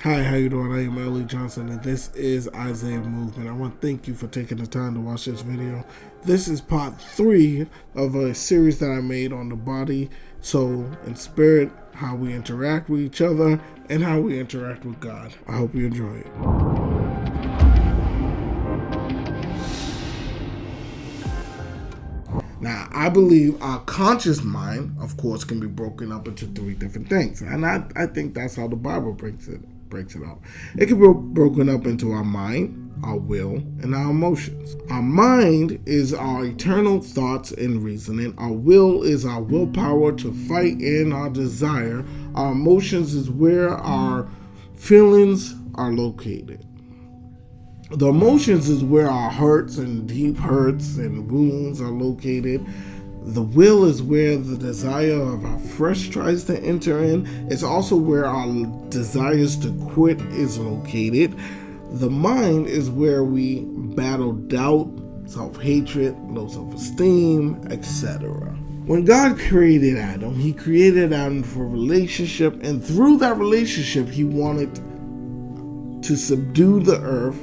Hi, how you doing? I am Ellie Johnson, and this is Isaiah Movement. I want to thank you for taking the time to watch this video. This is part 3 of a series that I made on the body, soul, and spirit, how we interact with each other, and how we interact with God. I hope you enjoy it. Now, I believe our conscious mind, of course, can be broken up into 3 different things. And I think that's how the Bible breaks it up. It can be broken up into our mind, our will, and our emotions. Our mind is our eternal thoughts and reasoning. Our will is our willpower to fight and our desire. Our emotions is where our feelings are located. The emotions is where our hurts and deep hurts and wounds are located. The will is where the desire of our flesh tries to enter in. It's also where our desires to quit is located. The mind is where we battle doubt, self-hatred, low self-esteem, etc. When God created Adam, he created Adam for a relationship, and through that relationship, he wanted to subdue the earth,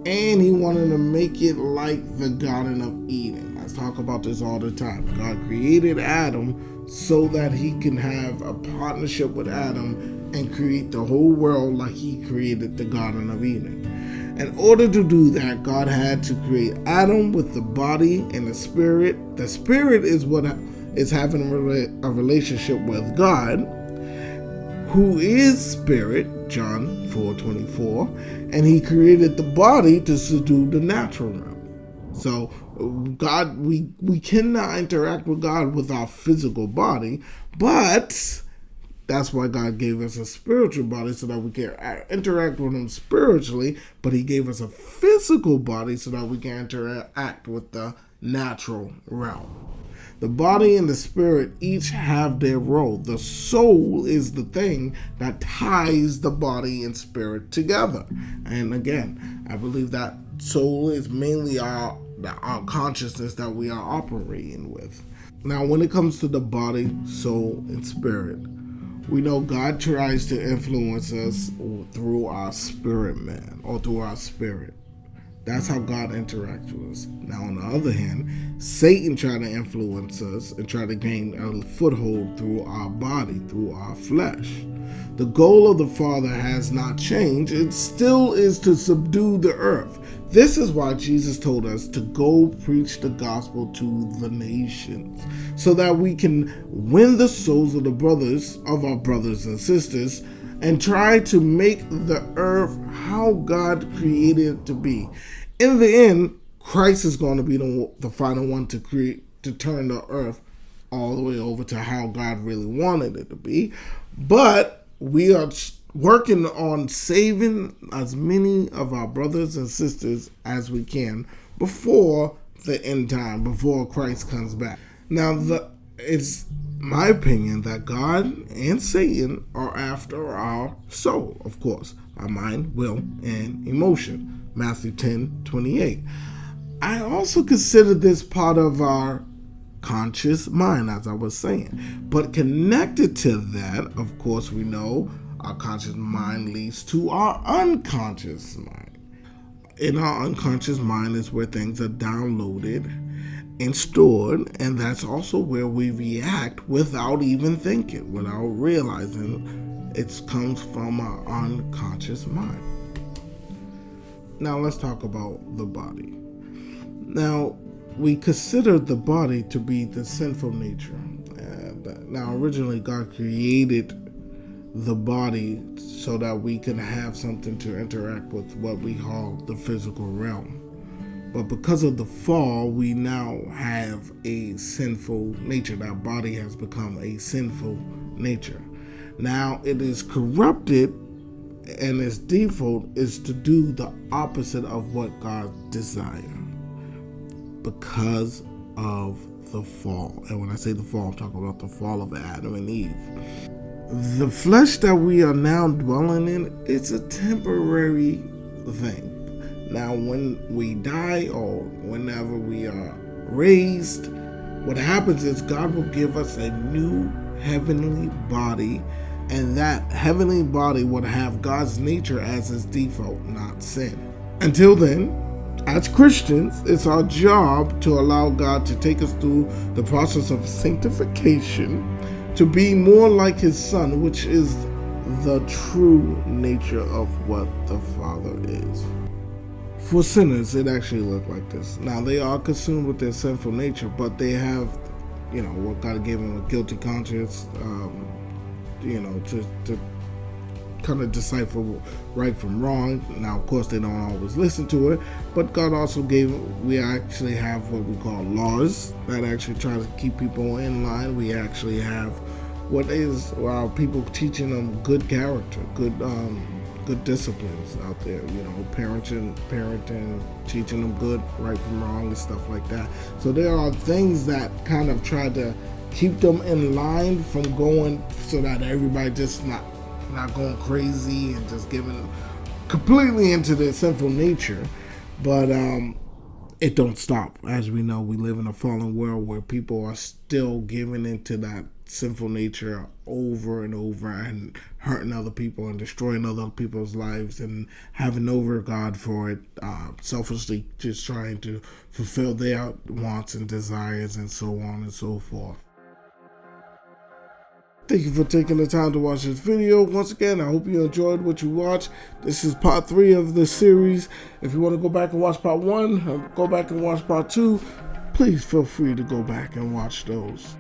and he wanted to make it like the Garden of Eden. I talk about this all the time. God created Adam so that he can have a partnership with Adam and create the whole world like he created the Garden of Eden. In order to do that, God had to create Adam with the body and the spirit. The spirit is what is having a relationship with God, who is spirit, John 4:24, and he created the body to subdue the natural realm. So God, we cannot interact with God with our physical body, but that's why God gave us a spiritual body so that we can interact with him spiritually, but he gave us a physical body so that we can interact with the natural realm. The body and the spirit each have their role. The soul is the thing that ties the body and spirit together. And again, I believe that soul is mainly our consciousness that we are operating with. Now, when it comes to the body, soul, and spirit, we know God tries to influence us through our spirit, man, or through our spirit. That's how God interacts with us. Now, on the other hand, Satan tried to influence us and try to gain a foothold through our body, through our flesh. The goal of the Father has not changed. It still is to subdue the earth. This is why Jesus told us to go preach the gospel to the nations, so that we can win the souls of our brothers and sisters, and try to make the earth how God created it to be. In the end, Christ is going to be the final one to turn the earth all the way over to how God really wanted it to be. But we are working on saving as many of our brothers and sisters as we can before the end time, before Christ comes back. Now, it's my opinion that God and Satan are after our soul, of course, our mind, will, and emotion. Matthew 10:28. I also consider this part of our conscious mind, as I was saying. But connected to that, of course, we know our conscious mind leads to our unconscious mind. In our unconscious mind is where things are downloaded and stored, and that's also where we react without even thinking, without realizing it comes from our unconscious mind. Now let's talk about the body. Now, we consider the body to be the sinful nature. Now, originally God created the body so that we can have something to interact with what we call the physical realm. But because of the fall, we now have a sinful nature. That body has become a sinful nature. Now it is corrupted, and its default is to do the opposite of what God desired because of the fall. And when I say the fall, I'm talking about the fall of Adam and Eve. The flesh that we are now dwelling in, it's a temporary thing. Now, when we die or whenever we are raised, what happens is God will give us a new heavenly body, and that heavenly body would have God's nature as its default, not sin. Until then, as Christians, it's our job to allow God to take us through the process of sanctification to be more like His Son, which is the true nature of what the Father is. For sinners, it actually looked like this. Now, they are consumed with their sinful nature, but they have, what God gave them, a guilty conscience, to kind of decipher right from wrong. Now, of course, they don't always listen to it, but God also we actually have what we call laws that actually try to keep people in line. We actually have what is people teaching them good character, good disciplines out there, parenting, teaching them good, right from wrong, and stuff like that. So there are things that kind of try to keep them in line from going, so that everybody just not going crazy and just giving completely into their sinful nature. But it don't stop. As we know, we live in a fallen world where people are still giving into that sinful nature over and over, and hurting other people and destroying other people's lives, and having no regard for it, selfishly just trying to fulfill their wants and desires, and so on and so forth. Thank you for taking the time to watch this video. Once again, I hope you enjoyed what you watched. This is part 3 of the series. If you want to go back and watch part 1, or go back and watch part 2, please feel free to go back and watch those.